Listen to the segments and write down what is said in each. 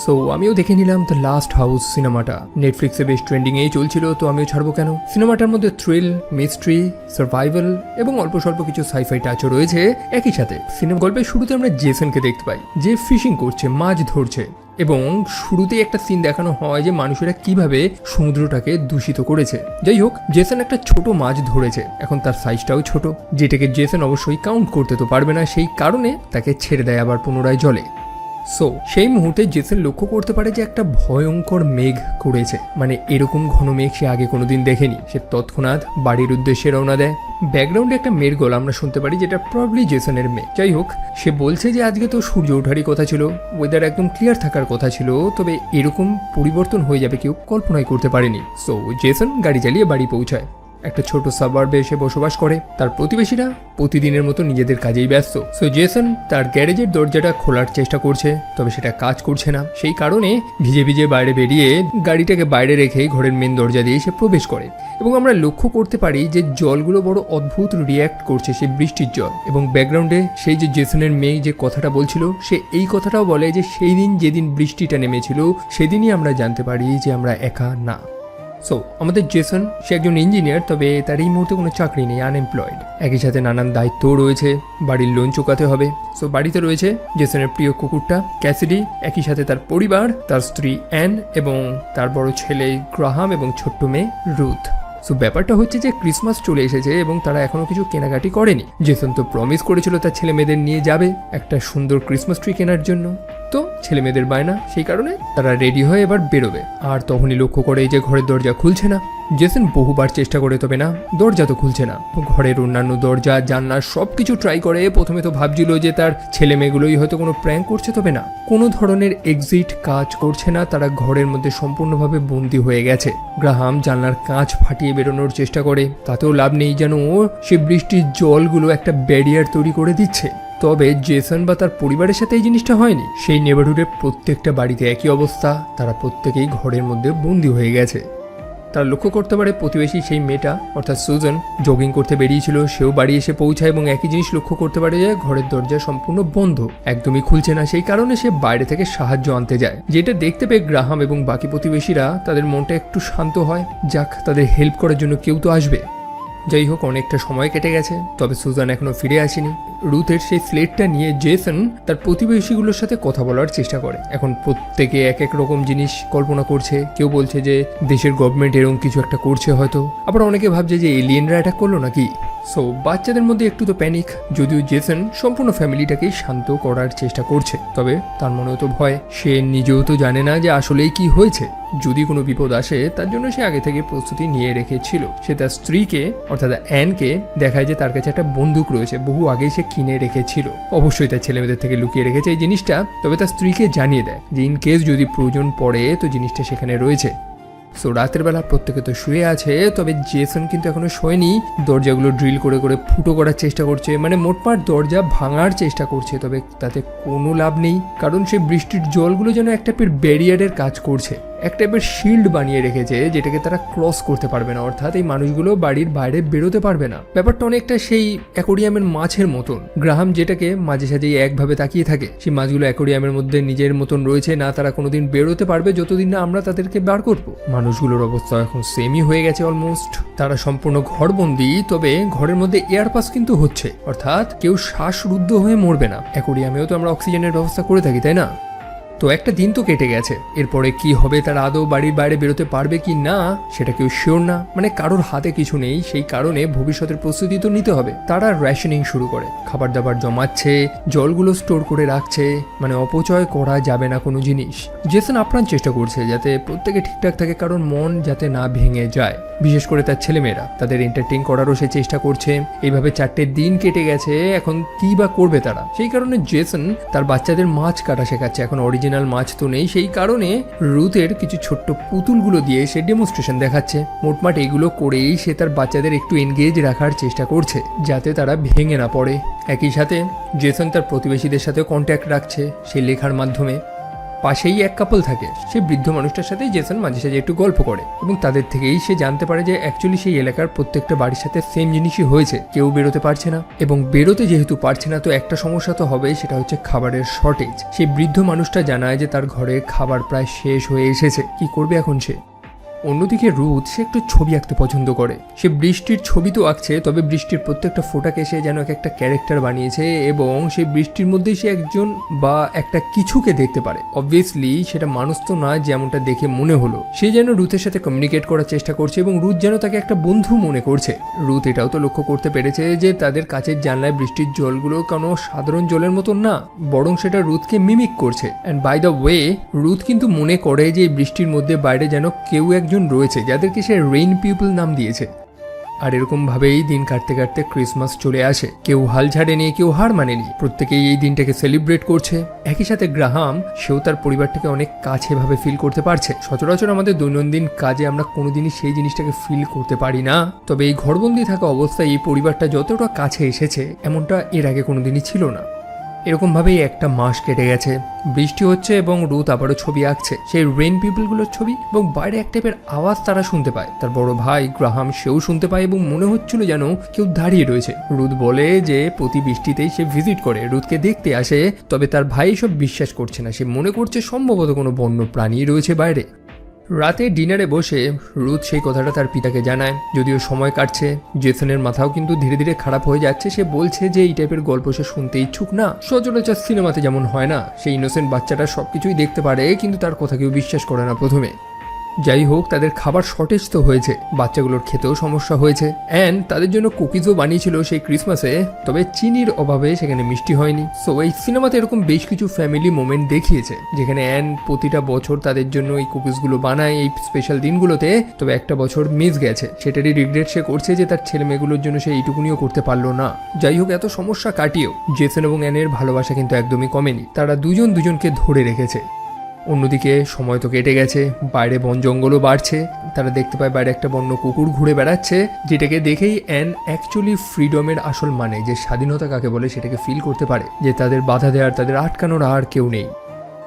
So আমিও দেখে নিলাম দ্য লাস্ট হাউস সিনেমাটা। নেটফ্লিক্সে বেশ ট্রেন্ডিংয়েই চলছিল, তো আমিও ছাড়বো কেন। সিনেমাটার মধ্যে থ্রিল, মিস্ট্রি, সার্ভাইভাল এবং অল্প স্বল্প কিছু সাইফাই টাচও রয়েছে। একই সাথে সিনেমা গল্পের শুরুতে আমরা জেসনকে দেখতে পাই, যে ফিশিং করছে, মাছ ধরছে, এবং শুরুতেই একটা সিন দেখানো হয় যে মানুষেরা কিভাবে সমুদ্রটাকে দূষিত করেছে। যাই হোক, জেসন একটা ছোট মাছ ধরেছে, এখন তার সাইজটাও ছোট, যেটাকে জেসন অবশ্যই কাউন্ট করতে তো পারবে না, সেই কারণে তাকে ছেড়ে দেয় আবার পুনরায় জলে। সো সেই মুহূর্তে জেসন লক্ষ্য করতে পারে যে একটা ভয়ঙ্কর মেঘ করেছে, মানে এরকম ঘন মেঘ সে আগে কোনোদিন দেখেনি। সে তৎক্ষণাৎ বাড়ির উদ্দেশ্যে রওনা দেয়। ব্যাকগ্রাউন্ডে একটা মেয়ের গলা আমরা শুনতে পারি, যেটা প্রবলি জেসনের মেয়ে। যাই হোক, সে বলছে যে আজকে তো সূর্য ওঠারই কথা ছিল, ওয়েদার একদম ক্লিয়ার থাকার কথা ছিল, তবে এরকম পরিবর্তন হয়ে যাবে কেউ কল্পনাই করতে পারেনি। সো জেসন গাড়ি চালিয়ে বাড়ি পৌঁছায়। একটা ছোট সাবার্বে এসে বসবাস করে। তার প্রতিবেশীরা প্রতিদিনের মতো নিজেদের কাজেই ব্যস্ত। সো জেসন তার গ্যারেজের দরজাটা খোলার চেষ্টা করছে, তবে সেটা কাজ করছে না। সেই কারণে ভিজে ভিজে বাইরে বেরিয়ে গাড়িটাকে বাইরে রেখে ঘরের মেন দরজা দিয়ে সে প্রবেশ করে, এবং আমরা লক্ষ্য করতে পারি যে জলগুলো বড় অদ্ভুত রিয়্যাক্ট করছে, সেই বৃষ্টির জল। এবং ব্যাকগ্রাউন্ডে সেই যে জেসনের মেয়ে যে কথাটা বলছিল, সে এই কথাটাও বলে যে সেই দিন যেদিন বৃষ্টিটা নেমেছিল সেদিনই আমরা জানতে পারি যে আমরা একা না। সো আমাদের জেসন, সে একজন ইঞ্জিনিয়ার, তবে তার এই মুহূর্তে কোনো চাকরি নেই, আনএমপ্লয়েড। একই সাথে নানান দায়িত্বও রয়েছে, বাড়ির লোন চুকাতে হবে। সো বাড়িতে রয়েছে জেসনের প্রিয় কুকুরটা ক্যাসিডি, একই সাথে তার পরিবার, তার স্ত্রী অ্যান এবং তার বড় ছেলে গ্রাহাম এবং ছোট্ট মেয়ে রুথ। সো ব্যাপারটা হচ্ছে যে ক্রিসমাস চলে এসেছে এবং তারা এখনো কিছু কেনাকাটি করেনি। জেসন তো প্রমিস করেছিল তার ছেলে মেয়েদের নিয়ে যাবে একটা সুন্দর ক্রিসমাস ট্রি কেনার জন্য, তো ছেলে মেয়েদের বায়না, সেই কারণে তারা রেডি হয়ে এবার বেরোবে। আর তখনই লক্ষ্য করে যে ঘরের দরজা খুলছে না। জেসন বহুবার চেষ্টা করে, তবে না, দরজা তো খুলছে না। ঘরের অন্যান্য দরজা, জানলা সবকিছু ট্রাই করে। প্রথমে তো ভাবছিল যে তার ছেলে মেয়েগুলোই হয়তো কোনো প্র্যাঙ্ক করছে, তবে না, কোনো ধরনের এক্সিট কাজ করছে না। তারা ঘরের মধ্যে সম্পূর্ণভাবে বন্দী হয়ে গেছে। গ্রাহাম জানলার কাঁচ ফাটিয়ে বেরোনোর চেষ্টা করে, তাতেও লাভ নেই, যেন সে বৃষ্টির জলগুলো একটা ব্যারিয়ার তৈরি করে দিচ্ছে। তবে জেসন বা তার পরিবারের সাথে এই জিনিসটা হয়নি। সেই নেবারহুডের প্রত্যেকটা বাড়িতে একই অবস্থা, তারা প্রত্যেকেই ঘরের মধ্যে বন্দী হয়ে গেছে। তারা লক্ষ্য করতে পারে প্রতিবেশী সেই মেয়েটা অর্থাৎ সুজন জগিং করতে বেরিয়েছিল, সেও বাড়ি এসে পৌঁছায় এবং একই জিনিস লক্ষ্য করতে পারে যে ঘরের দরজা সম্পূর্ণ বন্ধ, একদমই খুলছে না। সেই কারণে সে বাইরে থেকে সাহায্য আনতে যায়, যেটা দেখতে পেয়ে গ্রাহাম এবং বাকি প্রতিবেশীরা তাদের মনটা একটু শান্ত হয়, যাক তাদের হেল্প করার জন্য কেউ তো আসবে। যাই হোক, অনেকটা সময় কেটে গেছে, তবে সুজান এখনো ফিরে আসেনি। রুথের সেই স্লেটটা নিয়ে জেসন তার প্রতিবেশীগুলোর সাথে কথা বলার চেষ্টা করে। এখন প্রত্যেকে এক এক রকম জিনিস কল্পনা করছে। কেউ বলছে যে দেশের গভর্নমেন্ট এরকম কিছু একটা করছে হয়তো, আবার অনেকে ভাবছে যে এলিয়েনরা অ্যাটাক করলো নাকি। সো বাচ্চাদের মধ্যে একটু তো প্যানিক, যদিও জেসন সম্পূর্ণ ফ্যামিলিটাকে শান্ত করার চেষ্টা করছে, তবে তার মনেও তো ভয়। সে নিজেও তো জানে না যে আসলেই কি হয়েছে। যদি কোনো বিপদ আসে তার জন্য সে আগে থেকে প্রস্তুতি নিয়ে রেখেছিল। সে তার স্ত্রীকে অর্থাৎ অ্যানকে দেখায় যে তার কাছে একটা বন্দুক রয়েছে, বহু আগেই সে কিনে রেখেছিল। অবশ্যই তার ছেলেমেয়েদের থেকে লুকিয়ে রেখেছে এই জিনিসটা, তবে তার স্ত্রীকে জানিয়ে দেয় যে ইন কেস যদি প্রয়োজন পড়ে তো জিনিসটা সেখানে রয়েছে। সো রাতের বেলা প্রত্যেকে তো শুয়ে আছে, তবে জেসন কিন্তু এখনো শোয়নি। দরজাগুলো ড্রিল করে করে ফুটো করার চেষ্টা করছে, মানে মোটমাট দরজা ভাঙার চেষ্টা করছে, তবে তাতে কোনো লাভ নেই, কারণ সেই বৃষ্টির জলগুলো যেন একটা ব্যারিয়ারের কাজ করছে, এক টাইপের শিল্ড বানিয়ে রেখেছে, যেটাকে তারা ক্রস করতে পারবে না, অর্থাৎ এই মানুষগুলো বাড়ির বাইরে বেরোতে পারবে না। ব্যাপারটা অনেকটা সেই অ্যাকোরিয়ামের মাছের মতন। গ্রাহাম যেটাকে মাঝে সাঝেই একভাবে তাকিয়ে থাকে, সেই মাছগুলো অ্যাকোরিয়ামের মধ্যে নিজের মতন রয়েছে, না তারা কোনোদিন বেরোতে পারবে যতদিন না আমরা তাদেরকে বার করবো। মানুষগুলোর অবস্থা এখন সেমই হয়ে গেছে অলমোস্ট। তারা সম্পূর্ণ ঘরবন্দি, তবে ঘরের মধ্যে এয়ার পাস কিন্তু হচ্ছে, অর্থাৎ কেউ শ্বাসরুদ্ধ হয়ে মরবে না। অ্যাকোরিয়ামেও তো আমরা অক্সিজেনের ব্যবস্থা করে থাকি, তাই না? তো একটা দিন তো কেটে গেছে, এরপরে কি হবে, তারা আদৌ বাড়ির বাইরে বেরোতে পারবে কি না সেটা কেউ শিওর না, মানে কারোর হাতে কিছু নেই। সেই কারণে ভবিষ্যতের প্রস্তুতি তো নিতে হবে। তারা রেশনিং শুরু করে, খাবার দাবার জমাচ্ছে, জলগুলো স্টোর করে রাখছে, মানে অপচয় করা যাবে না কোনো জিনিস। জেসন আপ্রাণ চেষ্টা করছে যাতে প্রত্যেকে ঠিকঠাক থাকে, কারণ মন যাতে না ভেঙে যায়, বিশেষ করে তার ছেলেমেয়েরা, তাদের এন্টারটেইন করারও সে চেষ্টা করছে। এইভাবে 4টে দিন কেটে গেছে, এখন কি বা করবে তারা। সেই কারণে জেসন তার বাচ্চাদের মাছ কাটা শেখাচ্ছে। এখন অরিজিনাল মাছ তো নেই, সেই কারণে রুথের কিছু ছোট্ট পুতুলগুলো দিয়ে সে ডেমনস্ট্রেশন দেখাচ্ছে। মোটমাট এগুলো করেই সে তার বাচ্চাদের একটু এনগেজ রাখার চেষ্টা করছে, যাতে তারা ভেঙে না পড়ে। একই সাথে জেসন তার প্রতিবেশীদের সাথেও কন্ট্যাক্ট রাখছে সেই লেখার মাধ্যমে। পাশেই এক কাপল থাকে। সেই বৃদ্ধ মানুষটার সাথে জেসন মাঝে সাঝে একটু গল্প করে এবং তাদের থেকেই সে জানতে পারে যে অ্যাকচুয়ালি সেই এলাকার প্রত্যেকটা বাড়ির সাথে সেম জিনিসই হয়েছে, কেউ বেরোতে পারছে না এবং বেরোতে যেহেতু পারছে না তো একটা সমস্যা তো হবে, সেটা হচ্ছে খাবারের শর্টেজ। সেই বৃদ্ধ মানুষটা জানায় যে তার ঘরে খাবার প্রায় শেষ হয়ে এসেছে, কি করবে এখন সে। অন্যদিকে রুথ সে একটু ছবি আঁকতে পছন্দ করে। সে বৃষ্টির ছবি তো আঁকছে, তবে বৃষ্টির প্রত্যেকটা ফোঁটাকে সে যেন একটা ক্যারেক্টার বানিয়েছে এবং সেই বৃষ্টির মধ্যেই সে একজন বা একটা কিছুকে দেখতে পারে। অবভিয়াসলি সেটা মানুষ তো না যেমনটা দেখে মনে হলো। সে যেন রুথের সাথে কমিউনিকেট করার চেষ্টা করছে এবং রুথ যেন তাকে একটা বন্ধু মনে করছে। রুথ এটাও তো লক্ষ্য করতে পেরেছে যে তাদের কাছের জানলায় বৃষ্টির জলগুলো কোনো সাধারণ জলের মতো না, বরং সেটা রুথকে মিমিক করছে। And by the way Ruth কিন্তু মনে করে যে এই বৃষ্টির মধ্যে বাইরে যেন কেউ একজন রয়েছে যাদেরকে সে রেইন পিপল নাম দিয়েছে। আর এরকম ভাবেই দিন কাটতে কাটতে ক্রিসমাস চলে আসে। কেউ হাল ছাড়েনি, কেউ হার মানেনি, প্রত্যেকেই এই দিনটাকে সেলিব্রেট করছে। একই সাথে গ্রাহাম সেও তার পরিবারটাকে অনেক কাছে ভাবে ফিল করতে পারছে। সচরাচর আমাদের দৈনন্দিন কাজে আমরা কোনোদিনই সেই জিনিসটাকে ফিল করতে পারি না, তবে এই ঘরবন্দি থাকা অবস্থায় এই পরিবারটা যতটা কাছে এসেছে এমনটা এর আগে কোনোদিনই ছিল না। এরকমভাবেই একটা মাস কেটে গেছে, বৃষ্টি হচ্ছে এবং রুথ আবারও ছবি আঁকছে সেই রেইন পিপলগুলোর ছবি, এবং বাইরে এক টাইপের আওয়াজ তারা শুনতে পায়। তার বড় ভাই গ্রাহাম সেও শুনতে পায় এবং মনে হচ্ছিল যেন কেউ দাঁড়িয়ে রয়েছে। রুথ বলে যে প্রতি বৃষ্টিতেই সে ভিজিট করে, রুথকে দেখতে আসে, তবে তার ভাই সব বিশ্বাস করছে না। সে মনে করছে সম্ভবত কোনো বন্য প্রাণী রয়েছে বাইরে। রাতে ডিনারে বসে রুথ সেই কথাটা তার পিতাকে জানায়। যদিও সময় কাটছে, জেসনের মাথাও কিন্তু ধীরে ধীরে খারাপ হয়ে যাচ্ছে। সে বলছে যে এই টাইপের গল্প সে শুনতে ইচ্ছুক না। সচরাচর সিনেমাতে যেমন হয় না, সেই ইনোসেন্ট বাচ্চাটা সবকিছুই দেখতে পারে কিন্তু তার কথা কেউ বিশ্বাস করে না প্রথমে। যাই হোক, তাদের খাবার শর্টেজ তো হয়েছে, বাচ্চাগুলোর খেতেও সমস্যা হয়েছে। অ্যান্ড তাদের জন্য কুকিজও বানিয়েছিল সেই ক্রিসমাসে, তবে চিনির অভাবে সেখানে মিষ্টি হয়নি। সো এই সিনেমাতে এরকম বেশ কিছু ফ্যামিলি মোমেন্ট দেখিয়েছে যেখানে অ্যান প্রতিটা বছর তাদের জন্য এই কুকিজগুলো বানায় এই স্পেশাল দিনগুলোতে, তবে একটা বছর মিস গেছে। সেটারই রিগ্রেট সে করছে যে তার ছেলে মেয়েগুলোর জন্য সে এইটুকুনিও করতে পারলো না। যাই হোক, এত সমস্যা কাটিয়েও জেসন এবং অ্যানের ভালোবাসা কিন্তু একদমই কমেনি, তারা দুজন দুজনকে ধরে রেখেছে। অন্যদিকে সময় তো কেটে গেছে, বাইরে বন জঙ্গলও বাড়ছে। তারা দেখতে পায় বাইরে একটা বন্য কুকুর ঘুরে বেড়াচ্ছে, যেটাকে দেখেই অ্যান অ্যাকচুয়ালি ফ্রিডমের আসল মানে, যে স্বাধীনতা কাকে বলে, সেটাকে ফিল করতে পারে, যে তাদের বাধা দেওয়ার, তাদের আটকানোর আর কেউ নেই।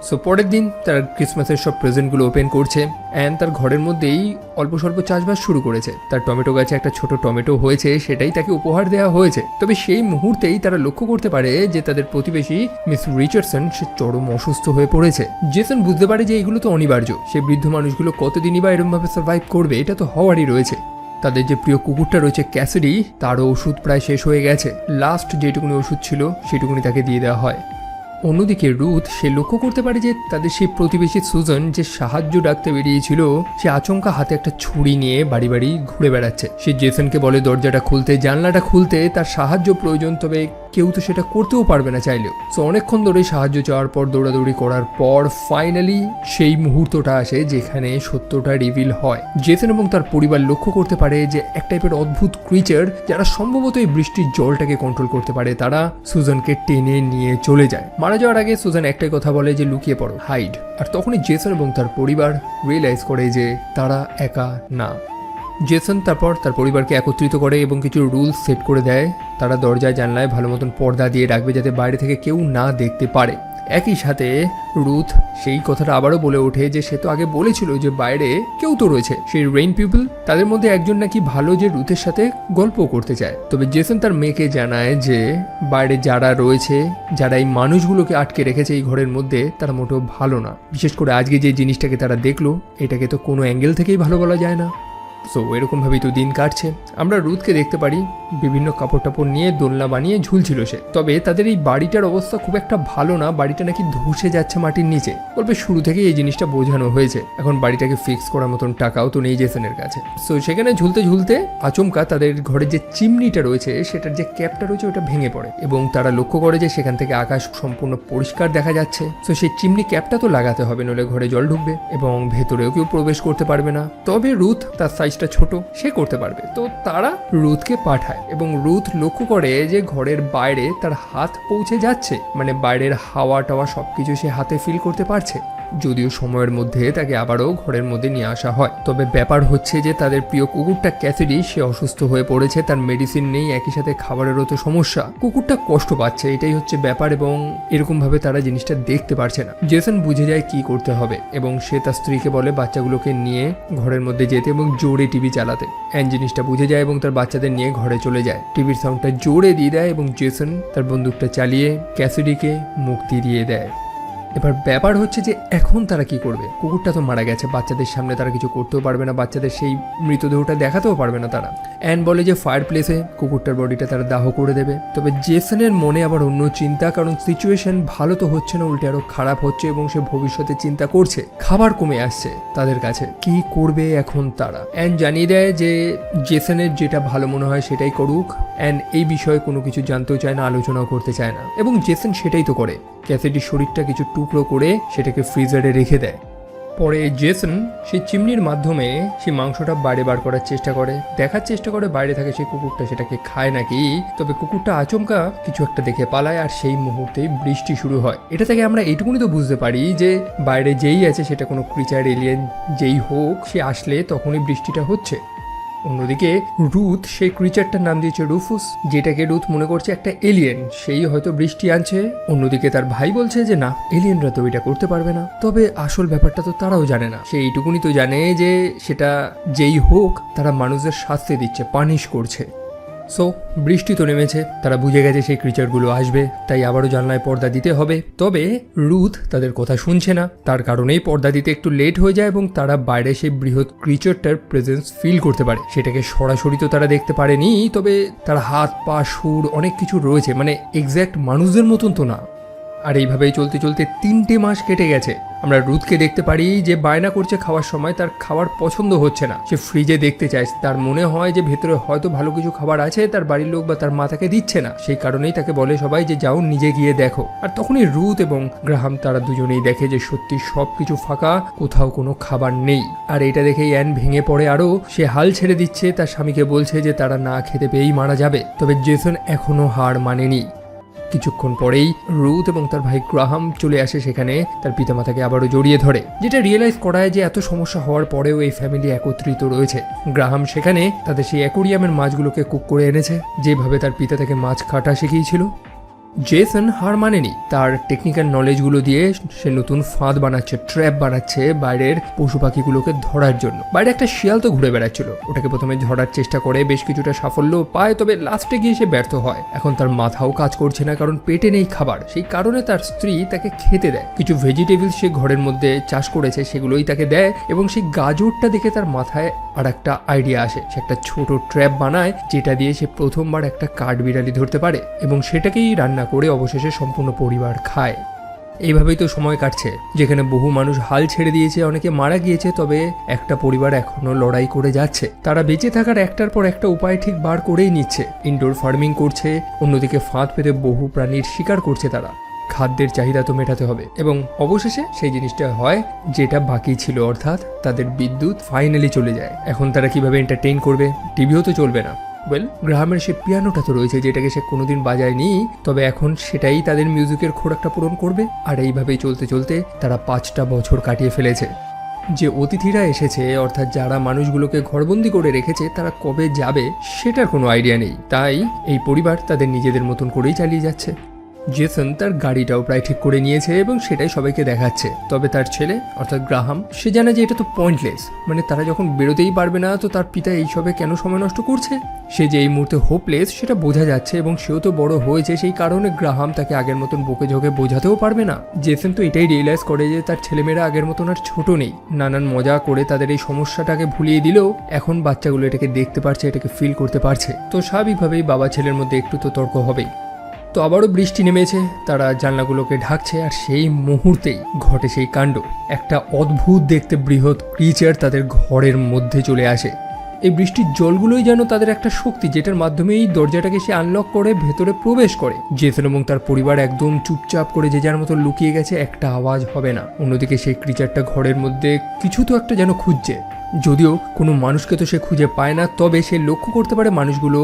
সো পরের দিন তারা ক্রিসমাসের সব প্রেজেন্টগুলো ওপেন করছে। অ্যান তার ঘরের মধ্যেই অল্প স্বল্প চাষবাস শুরু করেছে। তার টমেটো গাছে একটা ছোট টমেটো হয়েছে, সেটাই তাকে উপহার দেওয়া হয়েছে। তবে সেই মুহূর্তেই তারা লক্ষ্য করতে পারে যে তাদের প্রতিবেশী মিস রিচার্ডসন সে চরম অসুস্থ হয়ে পড়েছে। জেসন বুঝতে পারে যে এইগুলো তো অনিবার্য, সে বৃদ্ধ মানুষগুলো কতদিনই বা এরকমভাবে সার্ভাইভ করবে, এটা তো হওয়ারই রয়েছে। তাদের যে প্রিয় কুকুরটা রয়েছে ক্যাসিডি, তারও ওষুধ প্রায় শেষ হয়ে গেছে। লাস্ট যেটুকুনি ওষুধ ছিল সেটুকুনি তাকে দিয়ে দেওয়া হয়। অন্যদিকে রুথ সে লক্ষ্য করতে পারে যে তাদের সেই প্রতিবেশী সুজন যে সাহায্য ডাকতে বেরিয়েছিল, সে আচমকা হাতে একটা ছুরি নিয়ে বাড়ি বাড়ি ঘুরে বেড়াচ্ছে। সে জেসনকে বলে দরজাটা খুলতে, জানলাটা খুলতে, তার সাহায্য প্রয়োজন, তবে কেউ তো সেটা করতেও পারবে না চাইলেও। সো অনেকক্ষণ ধরে সাহায্য চাওয়ার পর, দৌড়াদৌড়ি করার পর ফাইনালি সেই মুহূর্তটা আসে যেখানে সত্যটা রিভিল হয়। জেসন এবং তার পরিবার লক্ষ্য করতে পারে যে এক টাইপের অদ্ভুত ক্রিচার যারা সম্ভবত এই বৃষ্টির জলটাকে কন্ট্রোল করতে পারে, তারা সুজনকে টেনে নিয়ে চলে যায়। মারা যাওয়ার আগে সুজান একটাই কথা বলে যে লুকিয়ে পড়ো, হাইড। আর তখনই জেসন এবং তার পরিবার রিয়েলাইজ করে যে তারা একা না। জেসন তারপর তার পরিবারকে একত্রিত করে এবং কিছু রুলস সেট করে দেয়। তারা দরজায় জানলায় ভালো মতন পর্দা দিয়ে রাখবে যাতে বাইরে থেকে কেউ না দেখতে পারে। একই সাথে রুথ সেই কথাটা আবারও বলে ওঠে যে সে তো আগে বলেছিল যে বাইরে কেউ তো রয়েছে, সেই রেইন পিপল, তাদের মধ্যে একজন নাকি ভালো যে রুথের সাথে গল্প করতে চায়। তবে জেসন তার মেয়েকে জানায় যে বাইরে যারা রয়েছে, যারা এই মানুষগুলোকে আটকে রেখেছে এই ঘরের মধ্যে, তারা মোটেও ভালো না। বিশেষ করে আজকে যে জিনিসটাকে তারা দেখলো, এটাকে তো কোনো অ্যাঙ্গেল থেকেই ভালো বলা যায় না। সো এরকমভাবেই তো দিন কাটছে। আমরা রুথকে দেখতে পারি বিভিন্ন কাপড় টাপড় নিয়ে দোলনা বানিয়ে ঝুলছিল সে। তবে তাদের এই বাড়িটার অবস্থা খুব একটা ভালো না, বাড়িটা নাকি ধসে যাচ্ছে মাটির নিচে। গল্পের শুরু থেকেই এই জিনিসটা বোঝানো হয়েছে। এখন বাড়িটাকে ফিক্স করার মতন টাকাও তো নেই জেসনের কাছে। সো সেখানে ঝুলতে ঝুলতে আচমকা তাদের ঘরের যে চিমনিটা রয়েছে, সেটার যে ক্যাপটা রয়েছে ওটা ভেঙে পড়ে এবং তারা লক্ষ্য করে যে সেখান থেকে আকাশ সম্পূর্ণ পরিষ্কার দেখা যাচ্ছে। সো সেই চিমনি ক্যাপটা তো লাগাতে হবে, নইলে ঘরে জল ঢুকবে এবং ভেতরেও কেউ প্রবেশ করতে পারবে না। তবে রুথ তার সাইজটা ছোট, সে করতে পারবে। তো তারা রুথকে পাঠায় এবং রুথ লক্ষ্য করে যে ঘরের বাইরে তার হাত পৌঁছে যাচ্ছে, মানে বাইরের হাওয়া টাওয়া সবকিছু সে হাতে ফিল করতে পারছে। যদিও সময়ের মধ্যে তাকে আবারও ঘরের মধ্যে নিয়ে আসা হয়। তবে ব্যাপার হচ্ছে যে তাদের প্রিয় কুকুরটা ক্যাসিডি সে অসুস্থ হয়ে পড়েছে, তার মেডিসিন নেই, একই সাথে খাবারেরও তো সমস্যা, কুকুরটা কষ্ট পাচ্ছে, এটাই হচ্ছে ব্যাপার। এবং এরকম ভাবে তারা জিনিসটা দেখতে পারছে না। জেসন বুঝে যায় কি করতে হবে এবং সে তার স্ত্রীকে বলে বাচ্চাগুলোকে নিয়ে ঘরের মধ্যে যেতে এবং জোরে টিভি চালাতে। অ্যান জিনিসটা বুঝে যায় এবং তার বাচ্চাদের নিয়ে ঘরে চলে যায়। টিভির সাউন্ডটা জোরে দিয়ে দেয় এবং জেসন তার বন্দুকটা চালিয়ে ক্যাসিডিকে মুক্তি দিয়ে দেয়। এবার ব্যাপার হচ্ছে যে এখন তারা কি করবে? কুকুরটা তো মারা গেছে, বাচ্চাদের সামনে তারা কিছু করতেও পারবে না, বাচ্চাদের সেই মৃতদেহটা দেখাতেও পারবে না তারা। অ্যান বলে যে ফায়ার প্লেসে কুকুরটার বডিটা তারা দাহ করে দেবে। তবে জেসনের মনে আবার অন্য চিন্তা, কারণ সিচুয়েশন ভালো তো হচ্ছে না, উল্টে আরো খারাপ হচ্ছে এবং সে ভবিষ্যতে চিন্তা করছে। খাবার কমে আসছে তাদের কাছে, কি করবে এখন তারা? অ্যান জানিয়ে দেয় যে জেসনের যেটা ভালো মনে হয় সেটাই করুক। অ্যান এই বিষয়ে কোনো কিছু জানতেও চায় না, আলোচনাও করতে চায় না, এবং জেসন সেটাই তো করে। ক্যাসিডির শরীরটা কিছু টুকরো করে সেটাকে ফ্রিজারে রেখে দেয়। পরে জেসন সেই চিমনির মাধ্যমে সেই মাংসটা বাইরে বার করার চেষ্টা করে, দেখার চেষ্টা করে বাইরে থাকে সেই কুকুরটা সেটাকে খায় নাকি। তবে কুকুরটা আচমকা কিছু একটা দেখে পালায় আর সেই মুহূর্তেই বৃষ্টি শুরু হয়। এটা থেকে আমরা এইটুকুনি তো বুঝতে পারি যে বাইরে যেই আছে সেটা কোনো ক্রিচার, এলিয়েন যেই হোক, সে আসলে তখনই বৃষ্টিটা হচ্ছে। অন্যদিকে রুথ সেই ক্রিচারটার নাম দিয়েছে রুফুস, যেটাকে রুথ মনে করছে একটা এলিয়েন, সেই হয়তো বৃষ্টি আনছে। অন্যদিকে তার ভাই বলছে যে না, এলিয়েনরা তো এটা করতে পারবে না। তবে আসল ব্যাপারটা তো তারাও জানে না, সে এইটুকুনি তো জানে যে সেটা যেই হোক তারা মানুষদের শাস্তি দিচ্ছে, পানিশ করছে। সো বৃষ্টি তো নেমেছে, তারা বুঝে গেছে সেই ক্রিচারগুলো আসবে, তাই আবারও জানলায় পর্দা দিতে হবে। তবে রুথ তাদের কথা শুনছে না, তার কারণেই পর্দা দিতে একটু লেট হয়ে যায় এবং তারা বাইরে সেই বৃহৎ ক্রিচারটার প্রেজেন্স ফিল করতে পারে। সেটাকে সরাসরি তো তারা দেখতে পারেনি, তবে তার হাত পা সুর অনেক কিছু রয়েছে, মানে এক্স্যাক্ট মানুষদের মতন তো না। আর এইভাবেই চলতে চলতে 3টে মাস কেটে গেছে। আমরা রুথকে দেখতে পারি যে বায়না করছে খাওয়ার সময়, তার খাবার পছন্দ হচ্ছে না, সে ফ্রিজে দেখতে চায়। তার মনে হয় যে ভেতরে হয়তো ভালো কিছু খাবার আছে, তার বাড়ির লোক বা তার মা তাকে দিচ্ছে না, সেই কারণেই তাকে বলে সবাই যে যাও নিজে গিয়ে দেখো। আর তখনই রুথ এবং গ্রাহাম তারা দুজনেই দেখে যে সত্যি সবকিছু ফাঁকা, কোথাও কোনো খাবার নেই। আর এটা দেখেই অ্যান ভেঙে পড়ে আরো, সে হাল ছেড়ে দিচ্ছে, তার স্বামীকে বলছে যে তারা না খেতে পেয়েই মারা যাবে। তবে জেসন এখনো হার মানেনি। কিছুক্ষণ পরেই রুথ এবং তার ভাই গ্রাহাম চলে আসে সেখানে, তার পিতামাতাকে আবারও জড়িয়ে ধরে, যেটা রিয়েলাইজ করায় যে এত সমস্যা হওয়ার পরেও এই ফ্যামিলি একত্রিত রয়েছে। গ্রাহাম সেখানে তাদের সেই অ্যাকোরিয়ামের মাছগুলোকে কুক করে এনেছে, যেভাবে তার পিতা তাকে মাছ কাটা শিখিয়েছিল। জেসন হার মানেনি, তার টেকনিক্যাল নলেজগুলো দিয়ে সে নতুন ফাঁদ বানাচ্ছে, ট্র্যাপ বানাচ্ছে বাইরের পশু পাখিগুলোকে ধরার জন্য। বাইরে একটা শিয়াল তো ঘুরে বেড়াচ্ছিল, ওটাকে প্রথমে ধরার চেষ্টা করে, বেশ কিছুটা সাফল্য পায়, তবে লাস্টে গিয়ে সে ব্যর্থ হয়। এখন তার মাথাও কাজ করছে না, কারণ পেটে নেই খাবার, সেই কারণে তার স্ত্রী তাকে খেতে দেয়। কিছু ভেজিটেবল সে ঘরের মধ্যে চাষ করেছে সেগুলোই তাকে দেয়, এবং সেই গাজরটা দেখে তার মাথায় আর একটা আইডিয়া আসে। সে একটা ছোট ট্র্যাপ বানায়, যেটা দিয়ে সে প্রথমবার একটা কাঠবিড়ালি ধরতে পারে, এবং সেটাকেই রান্না করে অবশেষে সম্পূর্ণ পরিবার খায়। এইভাবেই তো সময় কাটছে, যেখানে বহু মানুষ হাল ছেড়ে দিয়েছে, অনেকে মারা গিয়েছে, তবে একটা পরিবার এখনো লড়াই করে যাচ্ছে। তারা বেঁচে থাকার একটার পর একটা উপায় ঠিক বার করেই নিচ্ছে। ইনডোর ফার্মিং করছে, অন্যদিকে ফাঁদ পেতে বহু প্রাণীর শিকার করছে তারা। খাদ্যের চাহিদা তো মেটাতে হবে, এবং অবশেষে সেই জিনিসটা হয় যেটা বাকি ছিল, অর্থাৎ তাদের বিদ্যুৎ ফাইনালি চলে যায়। এখন তারা কিভাবে এন্টারটেইন করবে? টিভিও তো চলবে না। গ্রাহামের সে পিয়ানোটা তো রয়েছে, যেটাকে সে কোনোদিন বাজায়নি, তবে এখন সেটাই তাদের মিউজিকের খোরাকটা পূরণ করবে। আর এইভাবেই চলতে চলতে তারা 5টা বছর কাটিয়ে ফেলেছে। যে অতিথিরা এসেছে, অর্থাৎ যারা মানুষগুলোকে ঘরবন্দি করে রেখেছে, তারা কবে যাবে সেটার কোনো আইডিয়া নেই। তাই এই পরিবার তাদের নিজেদের মতন করেই চালিয়ে যাচ্ছে। জেসন তার গাড়িটাও প্রায় ঠিক করে নিয়েছে এবং সেটাই সবাইকে দেখাচ্ছে। তবে তার ছেলে অর্থাৎ গ্রাহাম, সে জানে যে এটা তো পয়েন্টলেস, মানে তারা যখন বেরোতেই পারবে না, তো তার পিতা এইসবে কেন সময় নষ্ট করছে। সে যে এই মুহূর্তে হোপলেস সেটা বোঝা যাচ্ছে, এবং সেও তো বড় হয়েছে, সেই কারণে গ্রাহাম তাকে আগের মতন বকে ঝোঁকে বোঝাতেও পারবে না। জেসন তো এটাই রিয়েলাইজ করে যে তার ছেলেমেয়েরা আগের মতন আর ছোট নেই। নানান মজা করে তাদের এই সমস্যাটাকে ভুলিয়ে দিলেও এখন বাচ্চাগুলো এটাকে দেখতে পারছে, এটাকে ফিল করতে পারছে। তো স্বাভাবিকভাবেই বাবা ছেলের মধ্যে একটু তো তর্ক হবেই। তো আবারও বৃষ্টি নেমেছে, তারা জানলাগুলোকে ঢাকছে, আর সেই মুহূর্তেই ঘটে সেই কাণ্ড। একটা অদ্ভুত দেখতে বৃহৎ ক্রিচার তাদের ঘরের মধ্যে চলে আসে। এই বৃষ্টির জলগুলোই যেন তাদের একটা শক্তি, যেটার মাধ্যমে এই দরজাটাকে সে আনলক করে ভেতরে প্রবেশ করে। জেসন এবং তার পরিবার একদম চুপচাপ করে যে যার মতো লুকিয়ে গেছে, একটা আওয়াজ হবে না। অন্যদিকে সেই ক্রিচারটা ঘরের মধ্যে কিছু তো একটা যেন খুঁজছে, যদিও কোনো মানুষকে তো সে খুঁজে পায় না, তবে সে লক্ষ্য করতে পারে মানুষগুলো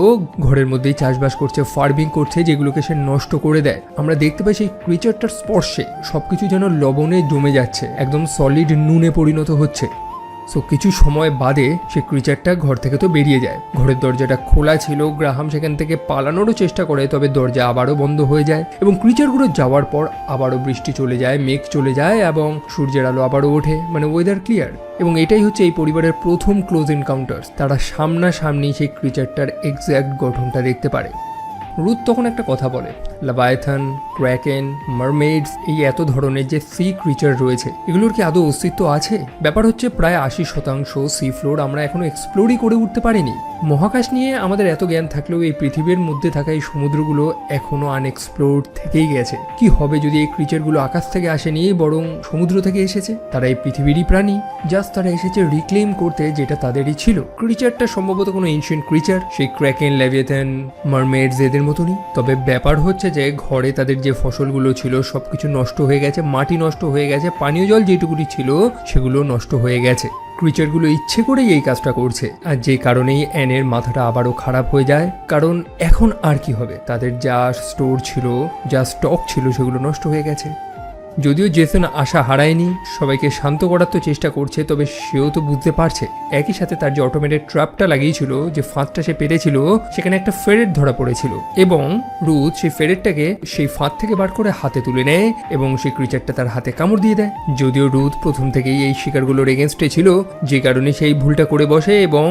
ঘরের মধ্যেই চাষবাস করছে, ফার্মিং করছে, যেগুলোকে সে নষ্ট করে দেয়। আমরা দেখতে পাই সেই ক্রিচারটার স্পর্শে সবকিছু যেন লবণে জমে যাচ্ছে, একদম সলিড নুনে পরিণত হচ্ছে। সো কিছু সময় বাদে সে ক্রিচারটা ঘর থেকে তো বেরিয়ে যায়। ঘরের দরজাটা খোলা ছিল, গ্রাহাম সেখান থেকে পালানোরও চেষ্টা করে, তবে দরজা আবারও বন্ধ হয়ে যায় এবং ক্রিচারগুলো যাওয়ার পর আবারও বৃষ্টি চলে যায়, মেঘ চলে যায় এবং সূর্যের আলো আবারও ওঠে, মানে ওয়েদার ক্লিয়ার। এবং এটাই হচ্ছে এই পরিবারের প্রথম ক্লোজ এনকাউন্টার্স। তারা সামনাসামনি সেই ক্রিচারটার এক্স্যাক্ট গঠনটা দেখতে পারে। রুথ তখন একটা কথা বলে, লাভায়াথান, ক্র্যাকেন, মারমেইডস, এই এত ধরনের যে সি ক্রিচার রয়েছে এগুলোর কি আদৌ অস্তিত্ব আছে? ব্যাপার হচ্ছে প্রায় 80% সি ফ্লোর আমরা এখনো এক্সপ্লোরই করে উঠতে পারিনি। মহাকাশ নিয়ে আমাদের এত জ্ঞান থাকলেও এই পৃথিবীর মধ্যে থাকা এই সমুদ্রগুলো এখনো আনএক্সপ্লোরড থেকেই গেছে। কি হবে যদি এই ক্রিচারগুলো আকাশ থেকে আসেনি, বরং সমুদ্র থেকে এসেছে? তারা এই পৃথিবীরই প্রাণী, জাস্ট তারা এসেছে রিক্লেম করতে যেটা তাদেরই ছিল। ক্রিচারটা সম্ভবত কোনো এনশিয়েন্ট ক্রিচার, সেই ক্র্যাকেন, লেভিয়েথান, মারমেইডস এদের মতনই। তবে ব্যাপার হচ্ছে যে ঘরে তাদের যে ফসলগুলো ছিল সবকিছু নষ্ট হয়ে গেছে, মাটি নষ্ট হয়ে গেছে, পানীয় জল যেটুকুনি ছিল সেগুলো নষ্ট হয়ে গেছে। ক্রিচারগুলো ইচ্ছে করেই এই কাজটা করছে, আর যে কারণেই অ্যানের মাথাটা আবারও খারাপ হয়ে যায়। কারণ এখন আর কি হবে, তাদের যা স্টোর ছিল, যা স্টক ছিল সেগুলো নষ্ট হয়ে গেছে। যদিও জেসন আশা হারায়নি, সবাইকে শান্ত করার তো চেষ্টা করছে, তবে সেও তো বুঝতে পারছে একই সাথে তার যে অটোমেটেড ট্র্যাপটা লাগিয়েছিল, যে ফাঁদটা সে পেরেছিল, সেখানে একটা ফেরেট ধরা পড়েছিল এবং রুথ সেই ফেরেটটাকে সেই ফাঁদ থেকে বার করে হাতে তুলে নেয় এবং সেই ক্রিচারটা তার হাতে কামড় দিয়ে দেয়। যদিও রুথ প্রথম থেকেই এই শিকারগুলোর এগেনস্টে ছিল, যে কারণে সেই ভুলটা করে বসে এবং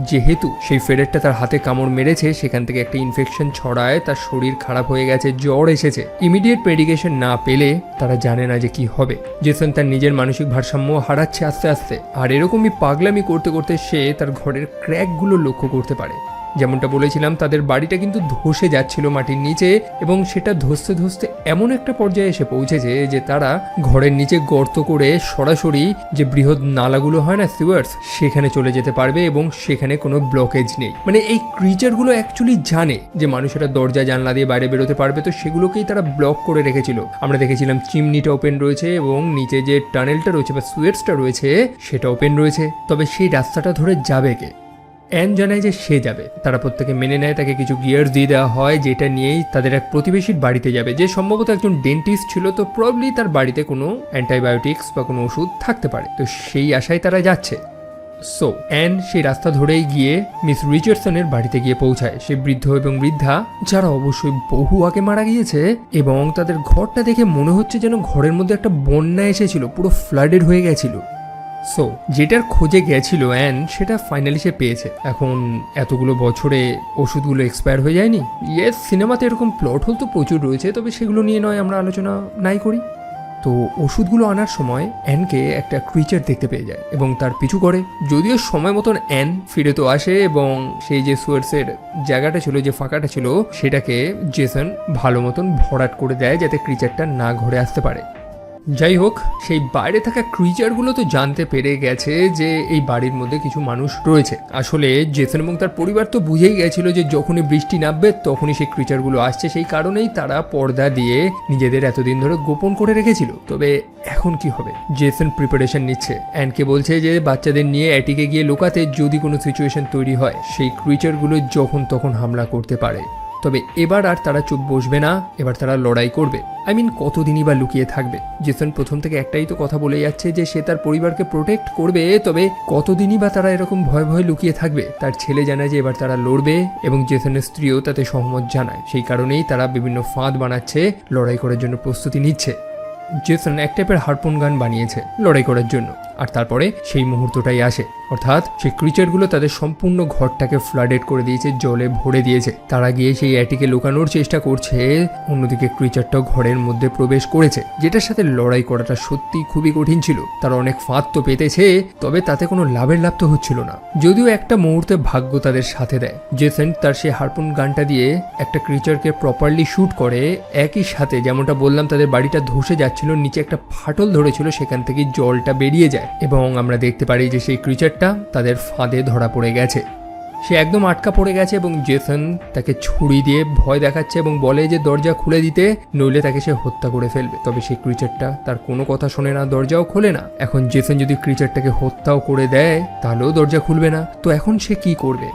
যেহেতু সেই ফেরেটটা তার হাতে কামড় মেরেছে সেখান থেকে একটা ইনফেকশন ছড়ায়, তার শরীর খারাপ হয়ে গেছে, জ্বর এসেছে। ইমিডিয়েট মেডিকেশন না পেলে তারা জানে না যে কি হবে। জেসন তার নিজের মানসিক ভারসাম্য হারাচ্ছে আস্তে আস্তে, আর এরকমই পাগলামি করতে করতে সে তার ঘরের ক্র্যাকগুলো লক্ষ্য করতে পারে। যেমনটা বলেছিলাম, তাদের বাড়িটা কিন্তু ধসে যাচ্ছিল মাটির নিচে এবং সেটা ধসতে ধসতে এমন একটা পর্যায়ে এসে পৌঁছেছে যে তারা ঘরের নিচে গর্ত করে সরাসরি যে বৃহৎ নালাগুলো হয় না, সিওয়ার্স, সেখানে চলে যেতে পারবে এবং সেখানে কোনো ব্লকেজ নেই। মানে এই ক্রিচারগুলো অ্যাকচুয়ালি জানে যে মানুষেরা দরজা জানলা দিয়ে বাইরে বেরোতে পারবে, তো সেগুলোকেই তারা ব্লক করে রেখেছিল। আমরা দেখেছিলাম চিমনিটা ওপেন রয়েছে এবং নিচে যে টানেলটা রয়েছে বা সুয়েটসটা রয়েছে সেটা ওপেন রয়েছে। তবে সেই রাস্তাটা ধরে যাবে কে? অ্যান জানায় যে সে যাবে। তারা প্রত্যেকে মেনে নেয়, তাকে কিছু গিয়ার্স দিয়ে দেওয়া হয় যেটা নিয়েই তাদের এক প্রতিবেশীর বাড়িতে যাবে, যে সম্ভবত একজন ডেন্টিস্ট ছিল, তো প্রবলি তার বাড়িতে কোনো অ্যান্টিবায়োটিক্স বা কোনো ওষুধ থাকতে পারে। তো সেই আশায় তারা যাচ্ছে। সো অ্যান সেই রাস্তা ধরেই গিয়ে মিস রিচার্ডসনের বাড়িতে গিয়ে পৌঁছায়। সে বৃদ্ধ এবং বৃদ্ধা, যারা অবশ্যই বহু আগে মারা গিয়েছে, এবং তাদের ঘরটা দেখে মনে হচ্ছে যেন ঘরের মধ্যে একটা বন্যা এসেছিল, পুরো ফ্লাডেড হয়ে গেছিল। সো যেটার খোঁজে গেছিল অ্যান, সেটা ফাইনালি সে পেয়েছে। এখন এতগুলো বছরে ওষুধগুলো এক্সপায়ার হয়ে যায়নি? ইয়েস, সিনেমাতে এরকম প্লট হোল তো প্রচুর রয়েছে, তবে সেগুলো নিয়ে নয় আমরা আলোচনা নাই করি। তো ওষুধগুলো আনার সময় অ্যানকে একটা ক্রিচার দেখতে পেয়ে যায় এবং তার পিছু করে। যদিও সময় মতন অ্যান ফিরে তো আসে এবং সেই যে সুয়ার্সের জায়গাটা ছিল, যে ফাঁকাটা ছিল, সেটাকে জেসন ভালো মতন ভরাট করে দেয় যাতে ক্রিচারটা না ঘরে আসতে পারে। যাই হোক, সেই বাইরে থাকা ক্রিচারগুলো তো জানতে পেরে গেছে যে এই বাড়ির মধ্যে কিছু মানুষ রয়েছে। আসলে জেসন এবং তার পরিবার তো বুঝেই গেছিল যে যখনই বৃষ্টি নামবে তখনই সেই ক্রিচারগুলো আসছে, সেই কারণেই তারা পর্দা দিয়ে নিজেদের এতদিন ধরে গোপন করে রেখেছিল। তবে এখন কি হবে? জেসন প্রিপারেশন নিচ্ছে, অ্যান্ডকে বলছে যে বাচ্চাদের নিয়ে অ্যাটিকে গিয়ে লুকাতে, যদি কোনো সিচুয়েশন তৈরি হয় সেই ক্রিচারগুলো যখন তখন হামলা করতে পারে। তবে এবার আর তারা চুপ বসবে না, এবার তারা লড়াই করবে। কতদিনই বা লুকিয়ে থাকবে? জেসন প্রথম থেকে একটাই তো কথা বলে যাচ্ছে যে সে তার পরিবারকে প্রোটেক্ট করবে, তবে কতদিনই বা তারা এরকম ভয় ভয় লুকিয়ে থাকবে? তার ছেলে জানায় যে এবার তারা লড়বে এবং জেসনের স্ত্রীও তাতে সহমত জানায়। সেই কারণেই তারা বিভিন্ন ফাঁদ বানাচ্ছে, লড়াই করার জন্য প্রস্তুতি নিচ্ছে। জেসন এক টাইপের হারপুন গান বানিয়েছে লড়াই করার জন্য, আর তারপরে সেই মুহূর্তটাই আসে, অর্থাৎ সেই ক্রিচারগুলো তাদের সম্পূর্ণ ঘরটাকে ফ্লাডেড করে দিয়েছে, জলে ভরে দিয়েছে। তারা গিয়ে সেই অ্যাটিকে লুকানোর চেষ্টা করছে, অন্যদিকে ক্রিচারটাও ঘরের মধ্যে প্রবেশ করেছে, যেটার সাথে লড়াই করাটা সত্যি খুবই কঠিন ছিল। তারা অনেক ফাঁদ তো পেতেছে, তবে তাতে কোনো লাভ তো হচ্ছিল না। যদিও একটা মুহূর্তে ভাগ্য তাদের সাথে দেয়। জেসন তার সেই হারপুন গানটা দিয়ে একটা ক্রিচারকে প্রপারলি শুট করে, একই সাথে যেমনটা বললাম তাদের বাড়িটা ধসে যাচ্ছিল, নিচে একটা ফাটল ধরেছিল, সেখান থেকে জলটা বেরিয়ে যায় এবং আমরা দেখতে পারি যে সেই ক্রিচারটা তাদের ফাঁদে ধরা পড়ে গেছে। সে একদম আটকা পড়ে গেছে এবং জেসন তাকে ছুরি দিয়ে ভয় দেখাচ্ছে এবং বলে যে দরজা খুলে দিতে, নইলে তাকে সে হত্যা করে ফেলবে। তবে সেই ক্রিচারটা তার কোনো কথা শোনে না, দরজাও খোলে না। এখন জেসন যদি ক্রিচারটাকে হত্যাও করে দেয় তাহলেও দরজা খুলবে না। তো এখন সে কি করবে?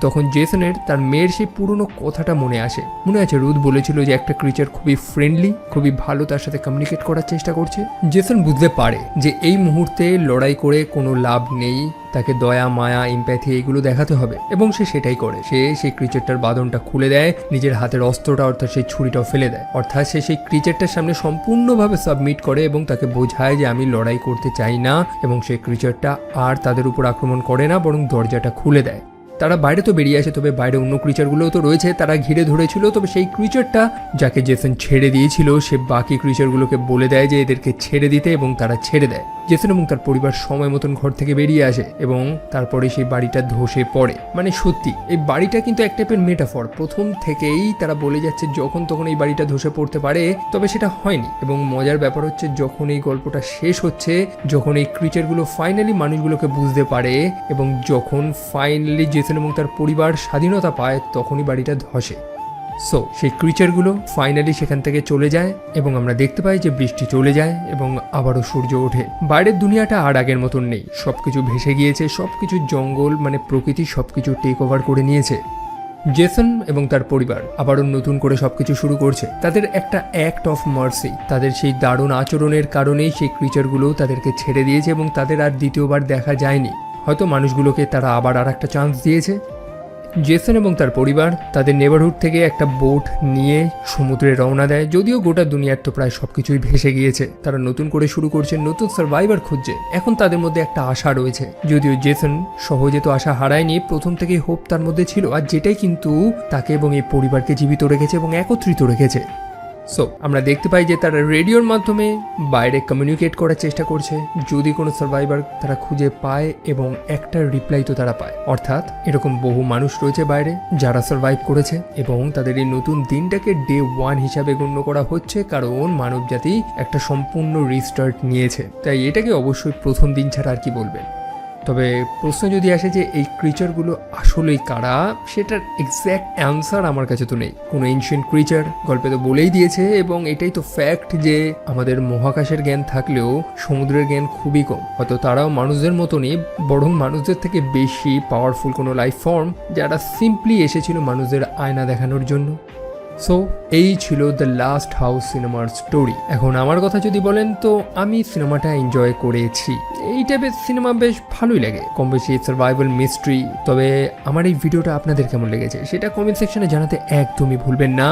তখন জেসনের তার মেয়ের সেই পুরনো কথাটা মনে আসে। মনে আছে রুথ বলেছিল যে একটা ক্রিচার খুবই ফ্রেন্ডলি, খুবই ভালো তার সাথে কমিউনিকেট করার চেষ্টা করছে। জেসন বুঝতে পারে যে এই মুহূর্তে লড়াই করে কোনো লাভ নেই, তাকে দয়া, মায়া, এমপ্যাথি এগুলো দেখাতে হবে এবং সে সেটাই করে। সে সেই ক্রিচারটার বাঁধনটা খুলে দেয়, নিজের হাতের অস্ত্রটা অর্থাৎ সেই ছুরিটাও ফেলে দেয়। অর্থাৎ সে সেই ক্রিচারটার সামনে সম্পূর্ণভাবে সাবমিট করে এবং তাকে বোঝায় যে আমি লড়াই করতে চাই না, এবং সেই ক্রিচারটা আর তাদের উপর আক্রমণ করে না, বরং দরজাটা খুলে দেয়। তারা বাইরে তো বেরিয়ে আসে, তবে বাইরে অন্য ক্রিচারগুলোও তো রয়েছে, তারা ঘিরে ধরেছিল। তবে সেই ক্রিচারটা যাকে জেসন ছেড়ে দিয়েছিল সে বাকি ক্রিচারগুলোকে বলে দেয় যে এদেরকে ছেড়ে দিতে, এবং তারা ছেড়ে দেয়। জেসন এবং তার পরিবার সময় মতন ঘর থেকে বেরিয়ে আসে এবং তারপরে সেই বাড়িটা ধসে পড়ে। মানে সত্যি এই বাড়িটা কিন্তু এক টাইপের মেটাফর। প্রথম থেকেই তারা বলে যাচ্ছে যখন তখন এই বাড়িটা ধসে পড়তে পারে, তবে সেটা হয়নি। এবং মজার ব্যাপার হচ্ছে যখন এই গল্পটা শেষ হচ্ছে, যখন এই ক্রিচারগুলো ফাইনালি মানুষগুলোকে বুঝতে পারে এবং যখন ফাইনালি জেসন এবং তার পরিবার স্বাধীনতা পায়, তখনই বাড়িটা ধসে। সো সেই ক্রিচারগুলো ফাইনালি সেখান থেকে চলে যায় এবং আমরা দেখতে পাই যে বৃষ্টি চলে যায় এবং আবারও সূর্য ওঠে। বাইরের দুনিয়াটা আর আগের মতন নেই, সবকিছু ভেসে গিয়েছে, সবকিছু জঙ্গল মানে প্রকৃতি সবকিছু টেক ওভার করে নিয়েছে। জেসন এবং তার পরিবার আবারও নতুন করে সবকিছু শুরু করছে। তাদের একটা অ্যাক্ট অফ মার্সি, তাদের সেই দারুণ আচরণের কারণেই সেই ক্রিচারগুলো তাদেরকে ছেড়ে দিয়েছে এবং তাদের আর দ্বিতীয়বার দেখা যায়নি। হয়তো মানুষগুলোকে তারা আবার আর একটা চান্স দিয়েছে। জেসন এবং তার পরিবার তাদের নেবারহুড থেকে একটা বোট নিয়ে সমুদ্রে রওনা দেয়। যদিও গোটা দুনিয়ার তো প্রায় সবকিছুই ভেসে গিয়েছে, তারা নতুন করে শুরু করছে, নতুন সার্ভাইভার খুঁজছে। এখন তাদের মধ্যে একটা আশা রয়েছে, যদিও জেসন সহজে তো আশা হারায়নি, প্রথম থেকেই হোপ তার মধ্যে ছিল, আর যেটাই কিন্তু তাকে এবং এই পরিবারকে জীবিত রেখেছে এবং একত্রিত রেখেছে। সো আমরা দেখতে পাই যে তারা রেডিওর মাধ্যমে বাইরে কমিউনিকেট করার চেষ্টা করছে, যদি কোনো সার্ভাইভার তারা খুঁজে পায়, এবং একটা রিপ্লাই তো তারা পায়। অর্থাৎ এরকম বহু মানুষ রয়েছে বাইরে যারা সার্ভাইভ করেছে এবং তাদের এই নতুন দিনটাকে ডে 1 হিসাবে গণ্য করা হচ্ছে, কারণ মানবজাতি একটা সম্পূর্ণ রিস্টার্ট নিয়েছে। তাই এটাকে অবশ্যই প্রথম দিন ছাড়া আর কি বলবেন। তবে প্রশ্ন যদি আসে যে এই ক্রিচারগুলো আসলেই কারা, সেটার এক্স্যাক্ট অ্যান্সার আমার কাছে তো নেই। কোনো এনশিয়েন্ট ক্রিচার গল্পে তো বলেই দিয়েছে, এবং এটাই তো ফ্যাক্ট যে আমাদের মহাকাশের জ্ঞান থাকলেও সমুদ্রের জ্ঞান খুবই কম। হয়তো তারাও মানুষদের মতনই, বরং মানুষদের থেকে বেশি পাওয়ারফুল কোনো লাইফ ফর্ম, যারা সিম্পলি এসেছিল মানুষদের আয়না দেখানোর জন্য। সো এই ছিল দ্য লাস্ট হাউস সিনেমার স্টোরি। এখন আমার কথা যদি বলেন তো আমি সিনেমাটা এনজয় করেছি। এই টাইপের সিনেমা বেশ ভালোই লাগে, কম বেশি সার্ভাইভাল মিস্ট্রি। তবে আমার এই ভিডিওটা আপনাদের কেমন লেগেছে সেটা কমেন্ট সেকশনে জানাতে একদমই ভুলবেন না।